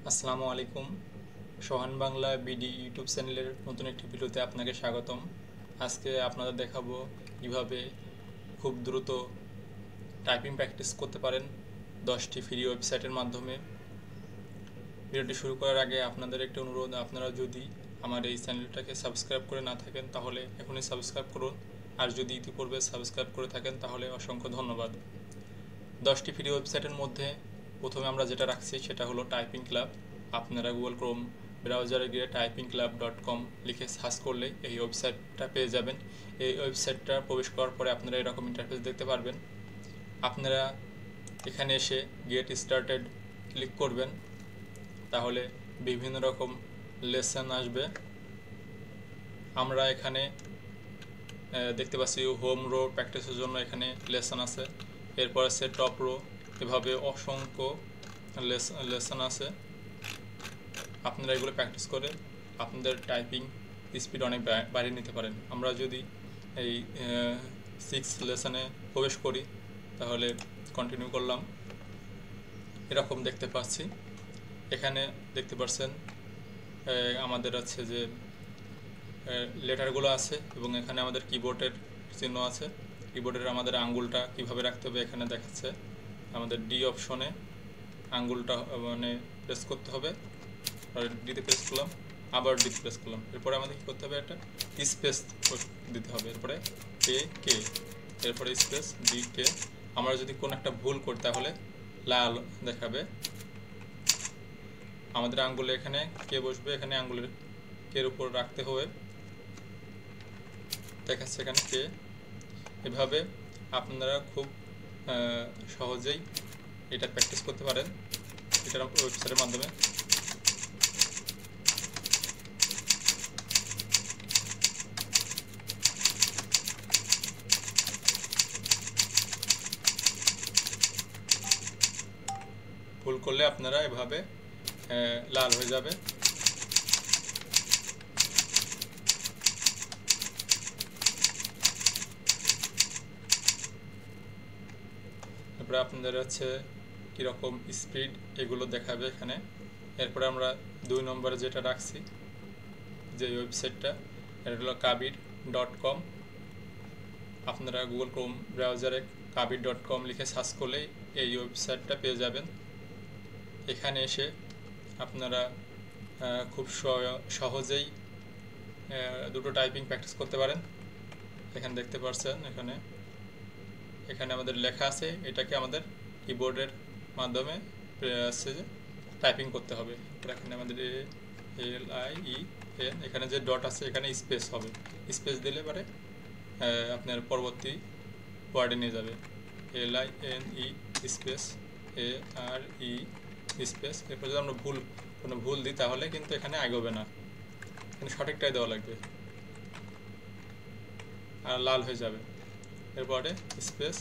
আসসালামু আলাইকুম। সোহান Bangla BD YouTube চ্যানেলের নতুন একটি ভিডিওতে আপনাকে স্বাগতম। আজকে আপনাদের দেখাবো কিভাবে খুব দ্রুত টাইপিং প্র্যাকটিস করতে পারেন 10টি ফ্রি ওয়েবসাইটের মাধ্যমে। ভিডিওটি শুরু করার আগে আপনাদের একটি অনুরোধ, আপনারা যদি আমার এই চ্যানেলটাকে সাবস্ক্রাইব করে না থাকেন তাহলে এখনই সাবস্ক্রাইব করুন, আর যদি ইতিপূর্বে সাবস্ক্রাইব করে থাকেন তাহলে অসংখ্য ধন্যবাদ। 10টি ফ্রি ওয়েবসাইটের মধ্যে প্রথমে আমরা যেটা রাখছি সেটা হলো টাইপিং ক্লাব। আপনারা গুগল ক্রোম ব্রাউজারে গিয়ে typingclub.com লিখে সার্চ করলে এই ওয়েবসাইটটা পেয়ে যাবেন। এই ওয়েবসাইটটা প্রবেশ করার পরে আপনারা এরকম ইন্টারফেস দেখতে পারবেন। আপনারা এখানে এসে গেট স্টার্টেড ক্লিক করবেন, তাহলে বিভিন্ন রকম লেসন আসবে। আমরা এখানে দেখতে পাচ্ছি হোম রো প্র্যাকটিসের জন্য এখানে লেসন আছে, এরপর আছে টপ রো, এভাবে অসংখ্য লেসন আছে। আপনারা এগুলো প্র্যাকটিস করে আপনাদের টাইপিং স্পিড অনেক বাড়িয়ে নিতে পারেন। আমরা যদি এই 6 লেসনে প্রবেশ করি তাহলে কন্টিনিউ করলাম, এরকম দেখতে পাচ্ছি। এখানে দেখতে পাচ্ছেন আমাদের আছে যে লেটারগুলো আছে এবং এখানে আমাদের কিবোর্ডের চিহ্ন আছে। কিবোর্ডের আমাদের আঙ্গুলটা কিভাবে রাখতে হবে এখানে দেখাচ্ছে। আমাদের ডি অপশনে আঙ্গুলটা মানে প্রেস করতে হবে, ডিতে প্রেস করলাম, আবার ডিতে প্রেস করলাম, এরপরে আমাদের কী করতে হবে, একটা স্পেস দিতে হবে, এরপরে কে, এরপরে স্পেস ডি কে। আমরা যদি কোনো একটা ভুল করি তাহলে লাল দেখাবে। আমাদের আঙ্গুলে এখানে কে বসবে, এখানে আঙ্গুলের কের উপর রাখতে হবে, দেখাচ্ছে এখানে কে। এভাবে আপনারা খুব সহজেই এটা প্র্যাকটিস করতে পারেন এটার ওয়েবসাইটের মাধ্যমে। ভুল করলে আপনারা এভাবে লাল হয়ে যাবে। এরপরে আপনাদের হচ্ছে কীরকম স্পিড এগুলো দেখাবে এখানে। এরপরে আমরা 2 নম্বরে যেটা রাখছি যে ওয়েবসাইটটা, এটা হলো kabir.com। আপনারা গুগল ক্রোম ব্রাউজারে kabir.com লিখে সার্চ করলেই এই ওয়েবসাইটটা পেয়ে যাবেন। এখানে এসে আপনারা খুব সহজেই দুটো টাইপিং প্র্যাকটিস করতে পারেন। এখানে দেখতে পাচ্ছেন এখানে আমাদের লেখা আছে, এটাকে আমাদের কিবোর্ডের মাধ্যমে টাইপিং করতে হবে। এখানে আমাদের LIEN, এখানে যে ডট আছে এখানে স্পেস হবে, স্পেস দিলে পরে আপনার পরবর্তী ওয়ার্ডে নিয়ে যাবে। LINE space ARE space. এরপর যদি আমরা কোনো ভুল দিই তাহলে কিন্তু এখানে এগোবে না, এখানে সঠিকটাই দেওয়া লাগবে, আর লাল হয়ে যাবে। এরপরে স্পেস,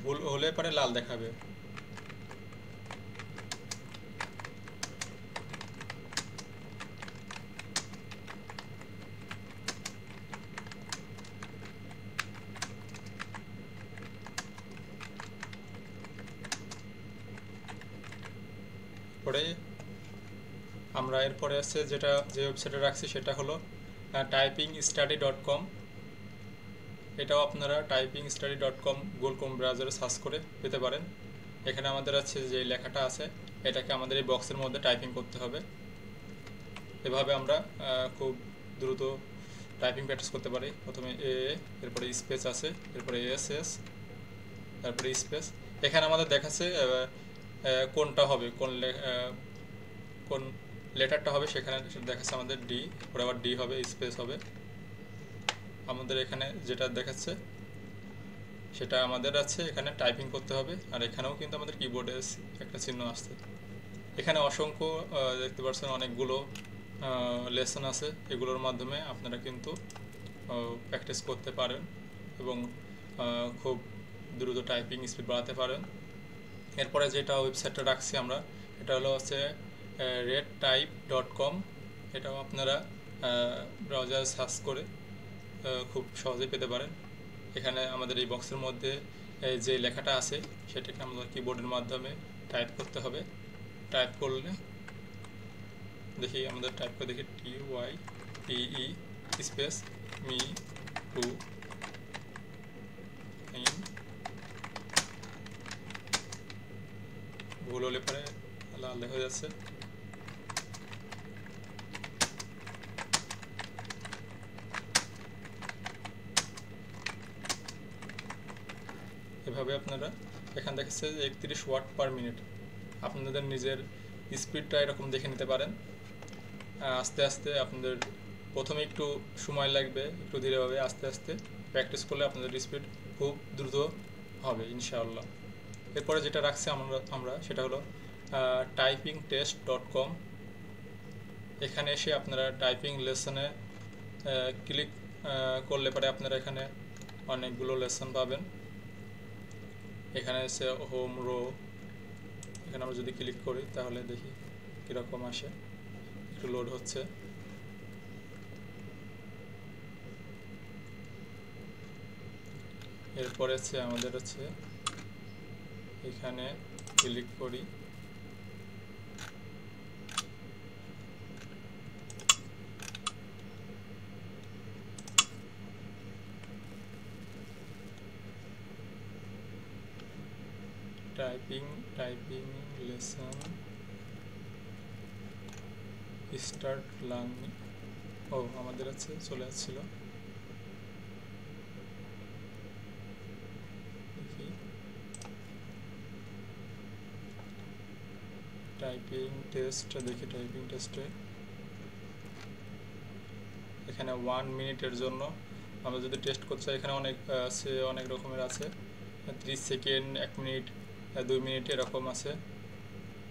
ভুল হলে পরে লাল দেখাবে। পরে আমরা এরপরে আছে যেটা যে ওয়েবসাইটে রাখছি সেটা হলো typingstudy.com। এটাও আপনারা typingstudy.com গুগল ক্রোম ব্রাউজারে সার্চ করে পেতে পারেন। এখানে আমাদের আছে যে লেখাটা আছে এটাকে আমাদের এই বক্সের মধ্যে টাইপিং করতে হবে। এভাবে আমরা খুব দ্রুত টাইপিং প্র্যাকটিস করতে পারি। প্রথমে এরপরে স্পেস আছে, এরপরে এস, তারপরে স্পেস। এখানে আমাদের দেখাচ্ছে কোনটা হবে, কোন লেটারটা হবে, সেখানে দেখাচ্ছে আমাদের ডি, পরে আবার ডি হবে, স্পেস হবে। আমাদের এখানে যেটা দেখাচ্ছে সেটা আমাদের আছে এখানে টাইপিং করতে হবে, আর এখানেও কিন্তু আমাদের কিবোর্ডে একটা চিহ্ন আসছে। এখানে অসংখ্য দেখতে পাচ্ছেন অনেকগুলো লেসন আছে, এগুলোর মাধ্যমে আপনারা কিন্তু প্র্যাকটিস করতে পারেন এবং খুব দ্রুত টাইপিং স্পিড বাড়াতে পারেন। এরপরে যেটা ওয়েবসাইটটা রাখছি আমরা, এটা হচ্ছে redtype.com। এটাও আপনারা ব্রাউজার সার্চ করে খুব সহজেই পেতে পারেন। এখানে আমাদের এই বক্সের মধ্যে যে লেখাটা আছে সেটাকে আমাদের কিবোর্ডের মাধ্যমে টাইপ করতে হবে। টাইপ করলে দেখি, আমাদের টাইপ করে দেখি TYPE স্পেস মি টু ভুল হলে পরে লাল দেখা যাচ্ছে। এভাবে আপনারা এখানে দেখাচ্ছে 31 ওয়াট পার মিনিট। আপনাদের নিজের স্পিডটা এরকম দেখে নিতে পারেন। আস্তে আস্তে আপনাদের প্রথমে একটু সময় লাগবে, একটু ধীরেভাবে আস্তে আস্তে প্র্যাকটিস করলে আপনাদের স্পিড খুব দ্রুত হবে ইনশাআল্লাহ। এরপরে যেটা রাখছি আমরা সেটা হলো typingtest.com। এখানে এসে আপনারা টাইপিং লেসনে ক্লিক করলে পরে আপনারা এখানে অনেকগুলো লেসন পাবেন। এখানে এসে হোম রো, এখানে আমরা যদি ক্লিক করি তাহলে দেখি কীরকম আসে, একটু লোড হচ্ছে। এরপরে আমাদের এখানে ক্লিক করি, টাইপিং লেসন স্টার্ট লার্নিং। আমাদের চলে আসছিল। টাইপিং টেস্ট দেখি, টাইপিং টেস্টে এখানে 1 মিনিটের জন্য আমরা যদি টেস্ট করতে চাই, এখানে অনেক রকমের আছে। 30 সেকেন্ড, 1 মিনিট, 2 মিনিট এরকম আছে।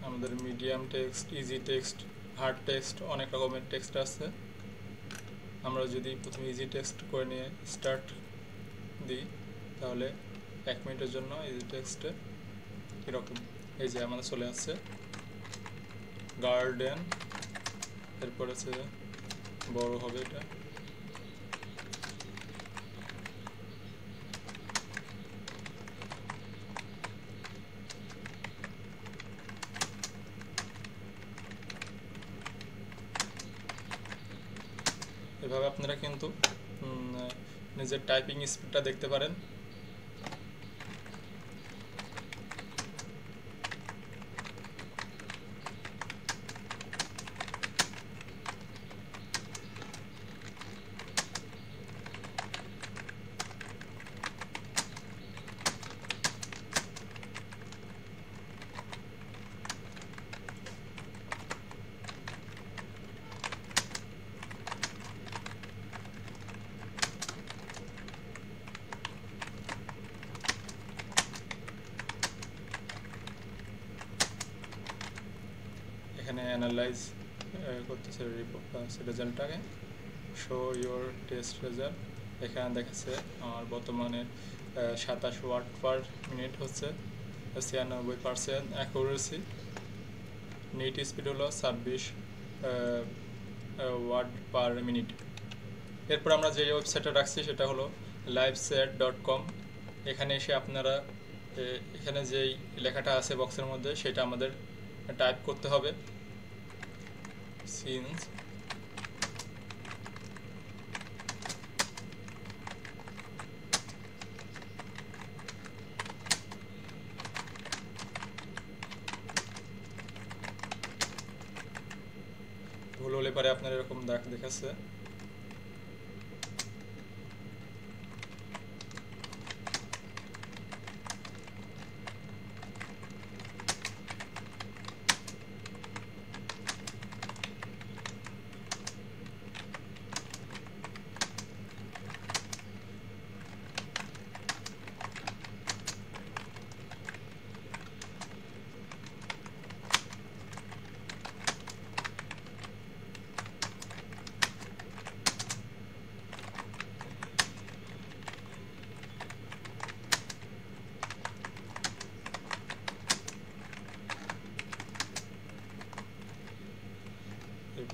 আমাদের medium text, easy text, hard text, অনেক রকমের টেক্সট আছে। আমরা যদি প্রথমে ইজি টেক্সট করে নিয়ে স্টার্ট দিই তাহলে 1 মিনিটের জন্য ইজি টেক্সটে কীরকম এই যে আমাদের চলে আসছে গার্ডেন। এরপর বড় হবে এটা। এভাবে আপনারা কিন্তু নিজের টাইপিং স্পিডটা দেখতে পারেন। এখানে অ্যানালাইজ করতেছে রেজাল্টটাকে, শো ইওর টেস্ট রেজাল্ট। এখানে দেখাচ্ছে আমার বর্তমানে 27 ওয়াট পার মিনিট হচ্ছে, 96% অ্যাকুরেসি। নেট স্পিড হলো 26 ওয়াট পার মিনিট। এরপর আমরা যে ওয়েবসাইটটা রাখছি সেটা হলো livechat.com। এখানে এসে আপনারা এখানে যেই লেখাটা আছে বক্সের মধ্যে সেটা আমাদের টাইপ করতে হবে। সিন্স ভুল হলে পারে আপনার এরকম দাগ দেখাচ্ছে।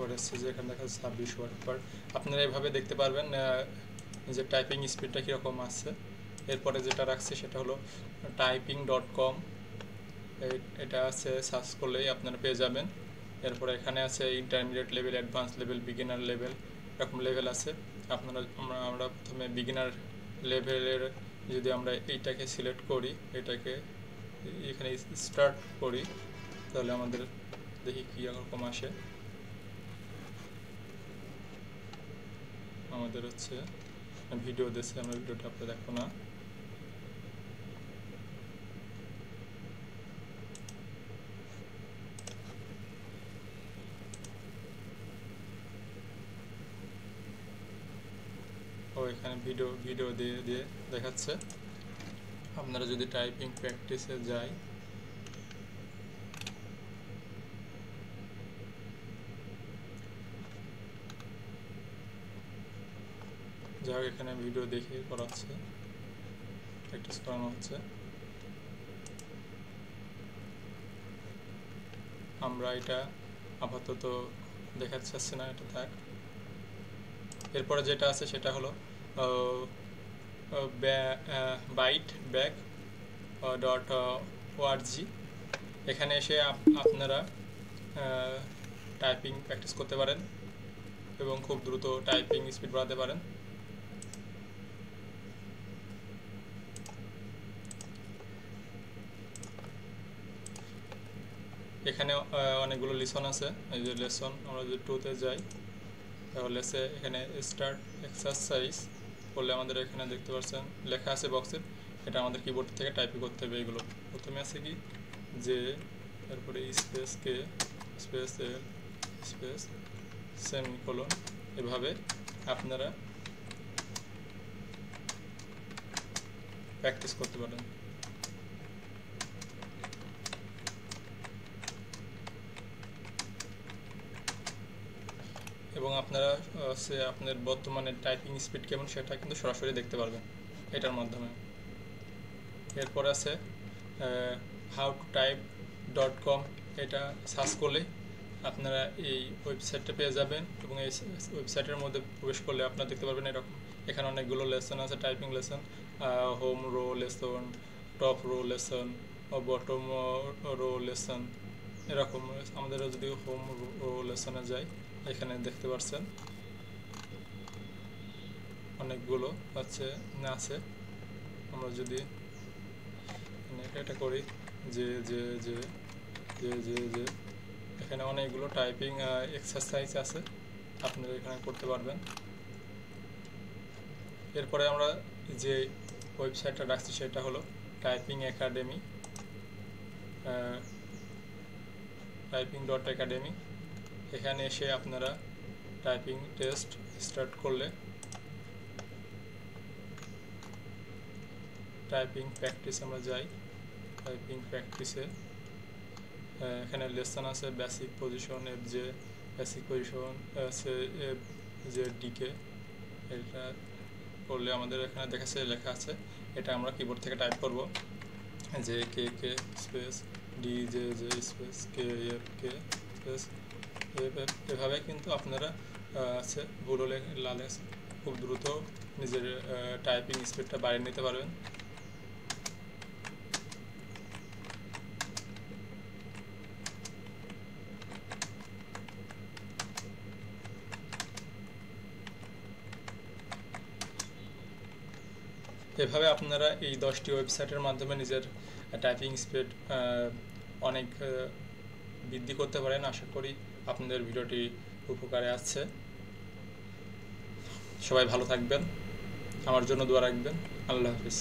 এরপরে হচ্ছে যে এখানে দেখা যাচ্ছে 26 ওয়ার্ড পার। আপনারা এভাবে দেখতে পারবেন যে টাইপিং স্পিডটা কীরকম আছে। এরপরে যেটা রাখছি সেটা হলো typing.com, এটা আছে সার্চ করলেই আপনারা পেয়ে যাবেন। এরপরে এখানে আছে intermediate level, advance level, beginner level, এরকম লেভেল আছে। আমরা প্রথমে বিগিনার লেভেলের যদি আমরা এইটাকে সিলেক্ট করি, এটাকে এখানে স্টার্ট করি, তাহলে আমাদের দেখি কী রকম আসে। আমাদের হচ্ছে ভিডিও দিচ্ছে, আমরা ভিডিওটা আপনারা দেখো না। এখানে ভিডিও দিয়ে দেখাচ্ছে। আপনারা যদি টাইপিং প্র্যাকটিসে যাই, যাই হোক এখানে ভিডিও দেখে করাচ্ছে, প্র্যাকটিস করানো হচ্ছে। আমরা এটা আপাতত দেখাতে চাচ্ছি না, এটা থাক। এরপরে যেটা আছে সেটা হলো bytebag.org। এখানে এসে আপনারা টাইপিং প্র্যাকটিস করতে পারেন এবং খুব দ্রুত টাইপিং স্পিড বাড়াতে পারেন। এখানে অনেকগুলো লেসন আছে। এই যে লেসন, আমরা যদি 2 তে যাই তাহলে এখানে স্টার্ট এক্সারসাইজ করলে আমাদের এখানে দেখতে পাচ্ছেন লেখা আছে বক্সে, এটা আমাদের কিবোর্ড থেকে টাইপ করতে হবে। এগুলো প্রথমে আছে কি যে, তারপরে স্পেস কে, স্পেস এল, স্পেস সেমিকোলন, এভাবে আপনারা প্র্যাকটিস করতে পারেন। এবং আপনারা আপনার বর্তমানে টাইপিং স্পিড কেমন সেটা কিন্তু সরাসরি দেখতে পারবেন এটার মাধ্যমে। এরপর আছে howtotype.com, এটা সার্চ করলে আপনারা এই ওয়েবসাইটটা পেয়ে যাবেন এবং এই ওয়েবসাইটের মধ্যে প্রবেশ করলে আপনারা দেখতে পারবেন এরকম এখানে অনেকগুলো লেসন আছে, typing lesson, home row lesson, top row lesson, bottom row lesson, এরকম। আমাদের যদি হোম রো লেসনে যাই, এখানে দেখতে পাচ্ছেন অনেকগুলো আছে। আমরা যদি এটা করি যে যে যে যে যে যে এখানে অনেকগুলো টাইপিং এক্সারসাইজ আছে, আপনারা এখানে করতে পারবেন। এরপরে আমরা যে ওয়েবসাইটটা রাখছি সেটা হলো টাইপিং একাডেমি, typing.academy। এখানে এসে আপনারা টাইপিং টেস্ট স্টার্ট করলে টাইপিং প্র্যাকটিস আমরা যাই। টাইপিং প্র্যাকটিসে এখানে লেসন আছে basic position, FJ basic position আছে, এফজে ডিকে। এটা করলে আমাদের এখানে দেখাচ্ছে লেখা আছে, এটা আমরা কিবোর্ড থেকে টাইপ করব যে K K space D J J space K F K space F F. এভাবে কিন্তু আপনারা আছে ভুল হলে লাল খুব দ্রুত নিজের টাইপিং স্পিডটা বাড়িয়ে নিতে পারবেন। এভাবে আপনারা এই 10টি ওয়েবসাইটের মাধ্যমে নিজের টাইপিং স্পিড অনেক বৃদ্ধি করতে পারেন। আশা করি আপনাদের ভিডিওটি উপকারে আসছে। সবাই ভালো থাকবেন, আমার জন্য দোয়া রাখবেন। আল্লাহ হাফিজ।